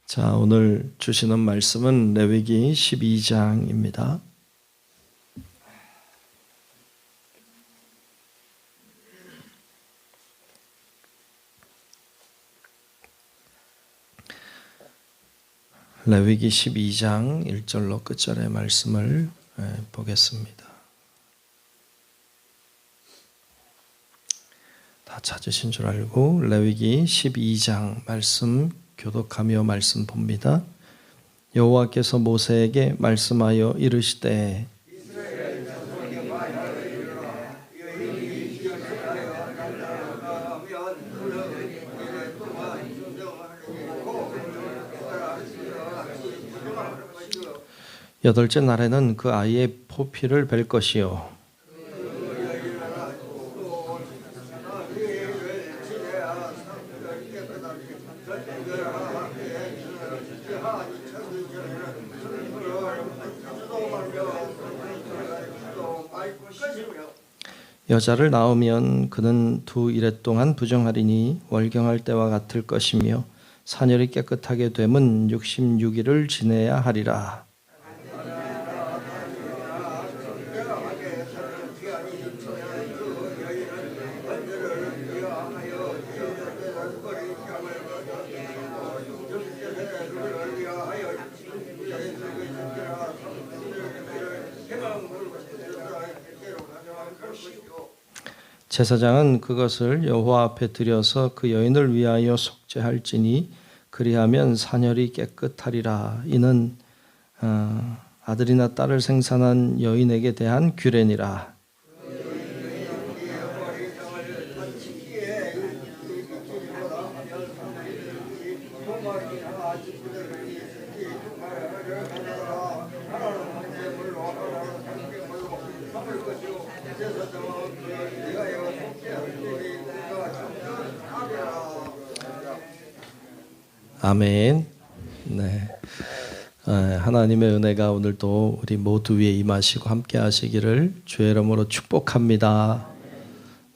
자, 오늘 주시는 말씀은 레위기 12장입니다. 레위기 12장 1절로 끝절의 말씀을 보겠습니다. 다 찾으신 줄 알고 레위기 12장 말씀 교독하며 말씀 봅니다. 여호와께서 모세에게 말씀하여 이르시되 여덟째 날에는 그 아이의 포피를 벨 것이요 여자를 낳으면 그는 두 이레 동안 부정하리니 월경할 때와 같을 것이며 사녀리 깨끗하게 됨은 66일을 지내야 하리라. 제사장은 그것을 여호와 앞에 들여서 그 여인을 위하여 속죄할지니 그리하면 사녀리 깨끗하리라. 이는 아들이나 딸을 생산한 여인에게 대한 규례니라. 아멘. 네. 하나님의 은혜가 오늘도 우리 모두 위에 임하시고 함께 하시기를 주의 이름으로 축복합니다.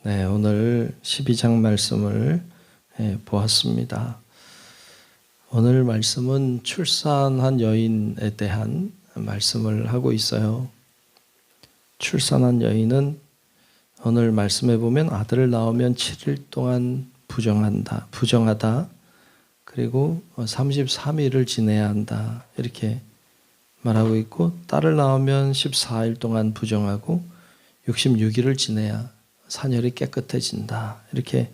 네, 오늘 12장 말씀을 보았습니다. 오늘 말씀은 출산한 여인에 대한 말씀을 하고 있어요. 출산한 여인은 오늘 말씀에 보면 아들을 낳으면 7일 동안 부정하다. 그리고 33일을 지내야 한다. 이렇게 말하고 있고 딸을 낳으면 14일 동안 부정하고 66일을 지내야 사녀리 깨끗해진다. 이렇게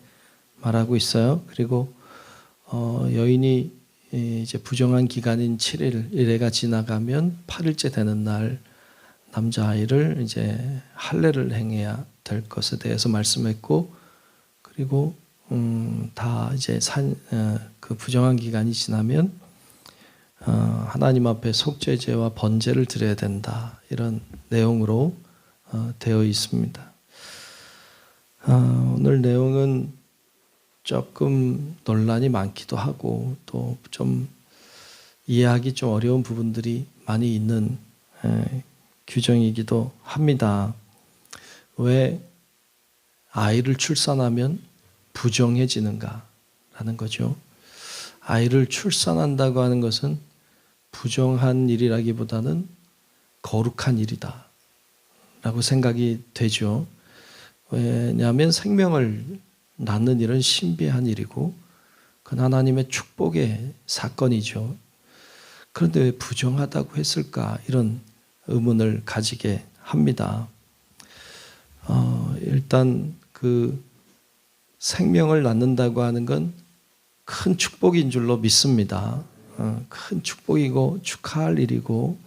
말하고 있어요. 그리고 여인이 이제 부정한 기간인 7일, 이래가 지나가면 8일째 되는 날 남자아이를 이제 할례를 행해야 될 것에 대해서 말씀했고, 그리고 다 이제 그 부정한 기간이 지나면 하나님 앞에 속죄제와 번제를 드려야 된다. 이런 내용으로 되어 있습니다. 오늘 내용은 조금 논란이 많기도 하고 또 좀 이해하기 좀 어려운 부분들이 많이 있는 규정이기도 합니다. 왜 아이를 출산하면 부정해지는가라는 거죠. 아이를 출산한다고 하는 것은 부정한 일이라기보다는 거룩한 일이다 라고 생각이 되죠. 왜냐하면 생명을 낳는 일은 신비한 일이고 그건 하나님의 축복의 사건이죠. 그런데 왜 부정하다고 했을까, 이런 의문을 가지게 합니다. 일단 그 생명을 낳는다고 하는 건 큰 축복인 줄로 믿습니다. 큰 축복이고 축하할 일이고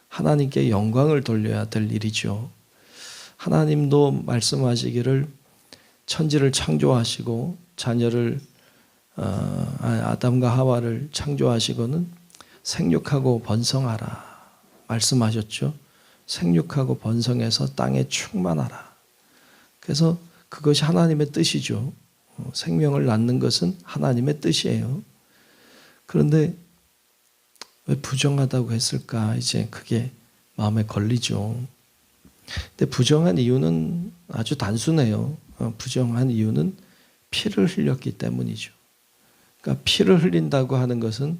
하나님께 영광을 돌려야 될 일이죠. 하나님도 말씀하시기를 천지를 창조하시고 자녀를 아담과 하와를 창조하시고는 생육하고 번성하라 말씀하셨죠. 생육하고 번성해서 땅에 충만하라. 그래서 그것이 하나님의 뜻이죠. 생명을 낳는 것은 하나님의 뜻이에요. 그런데 왜 부정하다고 했을까? 이제 그게 마음에 걸리죠. 근데 부정한 이유는 아주 단순해요. 부정한 이유는 피를 흘렸기 때문이죠. 그러니까 피를 흘린다고 하는 것은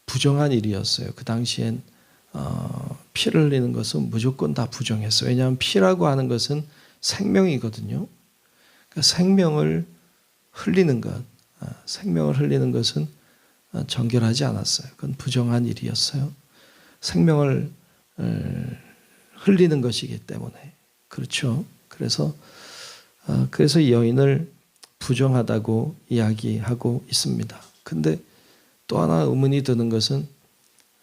부정한 일이었어요. 그 당시엔 피를 흘리는 것은 무조건 다 부정했어요. 왜냐하면 피라고 하는 것은 생명이거든요. 그러니까 생명을 흘리는 것은 정결하지 않았어요. 그건 부정한 일이었어요. 생명을 흘리는 것이기 때문에. 그렇죠. 그래서 이 여인을 부정하다고 이야기하고 있습니다. 근데 또 하나 의문이 드는 것은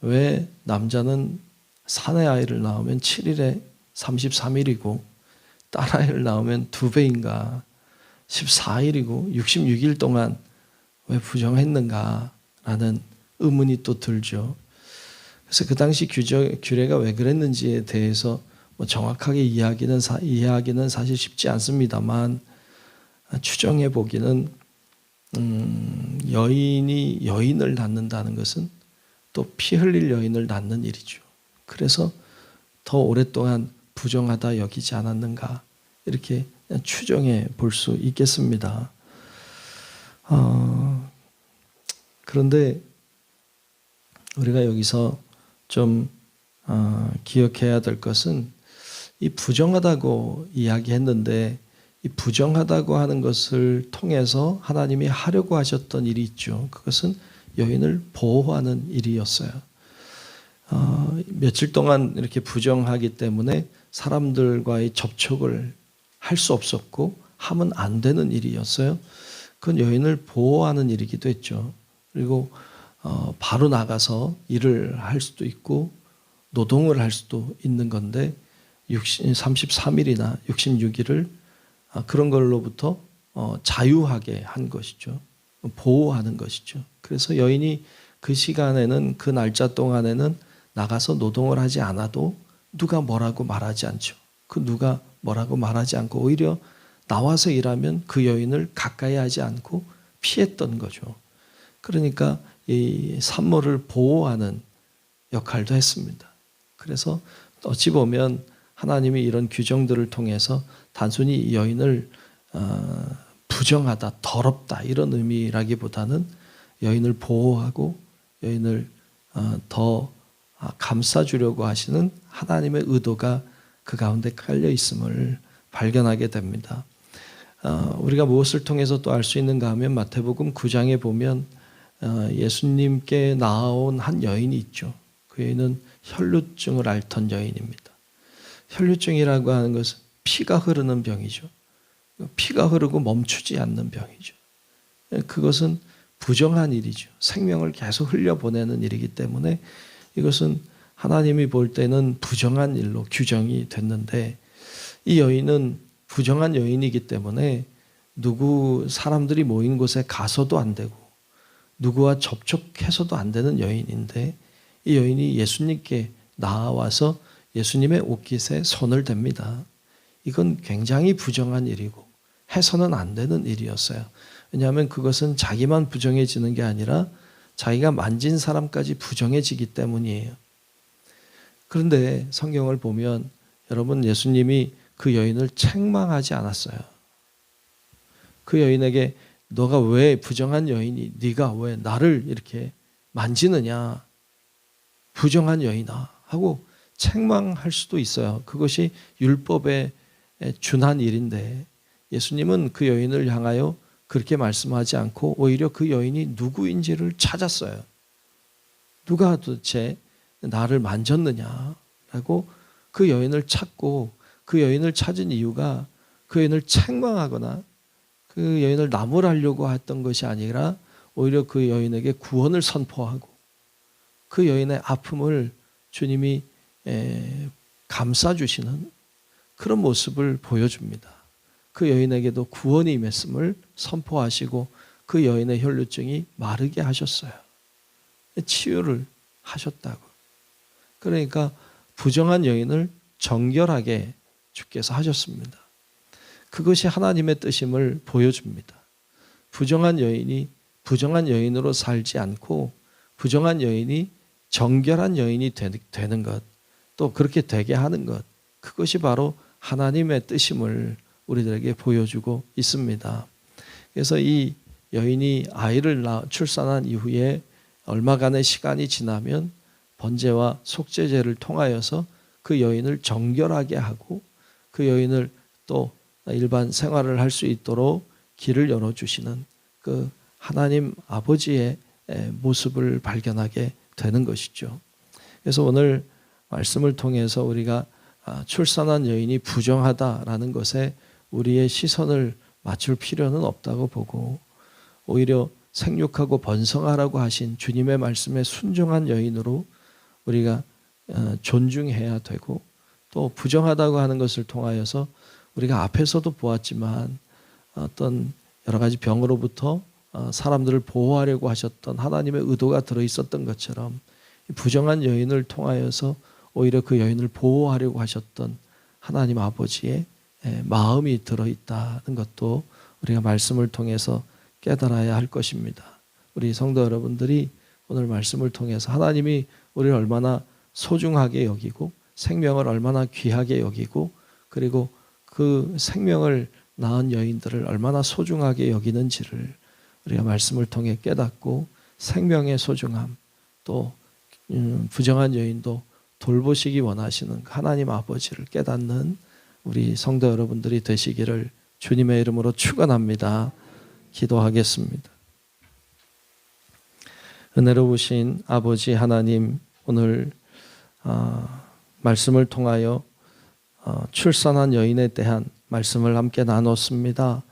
왜 남자는 사내 아이를 낳으면 7일에 33일이고 딸아이를 낳으면 2배인가 14일이고 66일 동안 왜 부정했는가라는 의문이 또 들죠. 그래서 그 당시 규례가 왜 그랬는지에 대해서 정확하게 이해하기는 사실 쉽지 않습니다만 추정해 보기는 여인이 여인을 낳는다는 것은 또 피 흘릴 여인을 낳는 일이죠. 그래서 더 오랫동안 부정하다 여기지 않았는가 이렇게 추정해 볼 수 있겠습니다. 그런데 우리가 여기서 좀 기억해야 될 것은 이 부정하다고 이야기했는데 이 부정하다고 하는 것을 통해서 하나님이 하려고 하셨던 일이 있죠. 그것은 여인을 보호하는 일이었어요. 며칠 동안 이렇게 부정하기 때문에 사람들과의 접촉을 할 수 없었고 하면 안 되는 일이었어요. 그건 여인을 보호하는 일이기도 했죠. 그리고 바로 나가서 일을 할 수도 있고 노동을 할 수도 있는 건데 33일이나 66일을 그런 걸로부터 자유하게 한 것이죠. 보호하는 것이죠. 그래서 여인이 그 시간에는 그 날짜 동안에는 나가서 노동을 하지 않아도 누가 뭐라고 말하지 않죠. 그 누가 뭐라고 말하지 않고 오히려 나와서 일하면 그 여인을 가까이 하지 않고 피했던 거죠. 그러니까 이 산모를 보호하는 역할도 했습니다. 그래서 어찌 보면 하나님이 이런 규정들을 통해서 단순히 여인을 부정하다, 더럽다 이런 의미라기보다는 여인을 보호하고 여인을 더 감싸주려고 하시는 하나님의 의도가 그 가운데 깔려 있음을 발견하게 됩니다. 우리가 무엇을 통해서 또 알 수 있는가 하면 마태복음 9장에 보면 예수님께 나아온 한 여인이 있죠. 그 여인은 혈루증을 앓던 여인입니다. 혈루증이라고 하는 것은 피가 흐르는 병이죠. 피가 흐르고 멈추지 않는 병이죠. 그것은 부정한 일이죠. 생명을 계속 흘려보내는 일이기 때문에 이것은 하나님이 볼 때는 부정한 일로 규정이 됐는데 이 여인은 부정한 여인이기 때문에 사람들이 모인 곳에 가서도 안 되고 누구와 접촉해서도 안 되는 여인인데 이 여인이 예수님께 나와서 예수님의 옷깃에 손을 댑니다. 이건 굉장히 부정한 일이고 해서는 안 되는 일이었어요. 왜냐하면 그것은 자기만 부정해지는 게 아니라 자기가 만진 사람까지 부정해지기 때문이에요. 그런데 성경을 보면 여러분 예수님이 그 여인을 책망하지 않았어요. 그 여인에게 너가 왜 부정한 여인이 네가 왜 나를 이렇게 만지느냐 부정한 여인아 하고 책망할 수도 있어요. 그것이 율법에 준한 일인데 예수님은 그 여인을 향하여 그렇게 말씀하지 않고 오히려 그 여인이 누구인지를 찾았어요. 누가 도대체 나를 만졌느냐라고 그 여인을 찾고 그 여인을 찾은 이유가 그 여인을 책망하거나 그 여인을 나무라려고 했던 것이 아니라 오히려 그 여인에게 구원을 선포하고 그 여인의 아픔을 주님이 감싸주시는 그런 모습을 보여줍니다. 그 여인에게도 구원이 임했음을 선포하시고 그 여인의 혈루증이 마르게 하셨어요. 치유를 하셨다고. 그러니까 부정한 여인을 정결하게 주께서 하셨습니다. 그것이 하나님의 뜻임을 보여줍니다. 부정한 여인이 부정한 여인으로 살지 않고 부정한 여인이 정결한 여인이 되는 것, 또 그렇게 되게 하는 것, 그것이 바로 하나님의 뜻임을 우리들에게 보여주고 있습니다. 그래서 이 여인이 아이를 출산한 이후에 얼마간의 시간이 지나면 번제와 속죄제를 통하여서 그 여인을 정결하게 하고 그 여인을 또 일반 생활을 할 수 있도록 길을 열어주시는 그 하나님 아버지의 모습을 발견하게 되는 것이죠. 그래서 오늘 말씀을 통해서 우리가 출산한 여인이 부정하다라는 것에 우리의 시선을 맞출 필요는 없다고 보고 오히려 생육하고 번성하라고 하신 주님의 말씀에 순종한 여인으로 우리가 존중해야 되고 또 부정하다고 하는 것을 통하여서 우리가 앞에서도 보았지만 어떤 여러 가지 병으로부터 사람들을 보호하려고 하셨던 하나님의 의도가 들어있었던 것처럼 부정한 여인을 통하여서 오히려 그 여인을 보호하려고 하셨던 하나님 아버지의 마음이 들어있다는 것도 우리가 말씀을 통해서 깨달아야 할 것입니다. 우리 성도 여러분들이 오늘 말씀을 통해서 하나님이 우리를 얼마나 소중하게 여기고 생명을 얼마나 귀하게 여기고 그리고 그 생명을 낳은 여인들을 얼마나 소중하게 여기는지를 우리가 말씀을 통해 깨닫고 생명의 소중함 또 부정한 여인도 돌보시기 원하시는 하나님 아버지를 깨닫는 우리 성도 여러분들이 되시기를 주님의 이름으로 축원합니다. 기도하겠습니다. 은혜로우신 아버지 하나님, 오늘 말씀을 통하여 출산한 여인에 대한 말씀을 함께 나눴습니다.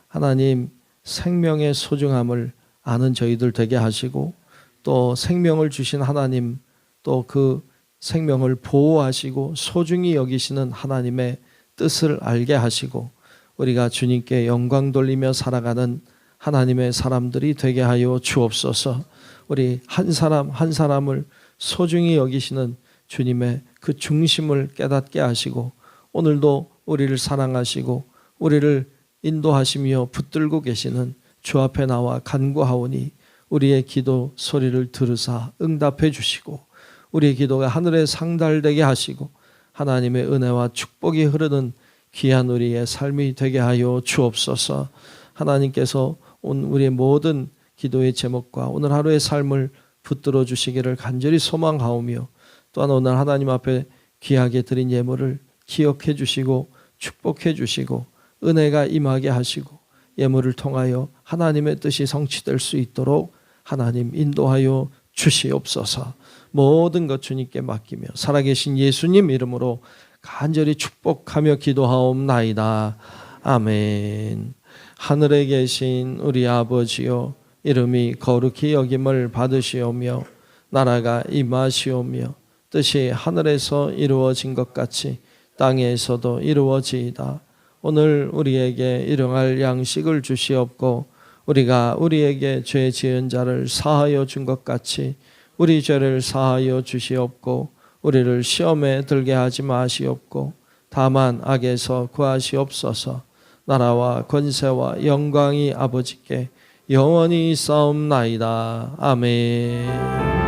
하나님, 생명의 소중함을 아는 저희들 되게 하시고 또 생명을 주신 하나님, 또 그 생명을 보호하시고 소중히 여기시는 하나님의 뜻을 알게 하시고 우리가 주님께 영광 돌리며 살아가는 하나님의 사람들이 되게 하여 주옵소서. 우리 한 사람 한 사람을 소중히 여기시는 주님의 그 중심을 깨닫게 하시고 오늘도 우리를 사랑하시고 우리를 인도하시며 붙들고 계시는 주 앞에 나와 간구하오니 우리의 기도 소리를 들으사 응답해 주시고 우리의 기도가 하늘에 상달되게 하시고 하나님의 은혜와 축복이 흐르는 귀한 우리의 삶이 되게 하여 주옵소서. 하나님께서 우리의 모든 기도의 제목과 오늘 하루의 삶을 붙들어 주시기를 간절히 소망하오며 또한 오늘 하나님 앞에 귀하게 드린 예물을 기억해 주시고 축복해 주시고 은혜가 임하게 하시고 예물을 통하여 하나님의 뜻이 성취될 수 있도록 하나님 인도하여 주시옵소서. 모든 것 주님께 맡기며 살아계신 예수님 이름으로 간절히 축복하며 기도하옵나이다. 아멘. 하늘에 계신 우리 아버지여, 이름이 거룩히 여김을 받으시오며 나라가 임하시오며 뜻이 하늘에서 이루어진 것 같이 땅에서도 이루어지이다. 오늘 우리에게 일용할 양식을 주시옵고 우리가 우리에게 죄 지은 자를 사하여 준 것 같이 우리 죄를 사하여 주시옵고 우리를 시험에 들게 하지 마시옵고 다만 악에서 구하시옵소서. 나라와 권세와 영광이 아버지께 영원히 있사옵나이다. 아멘.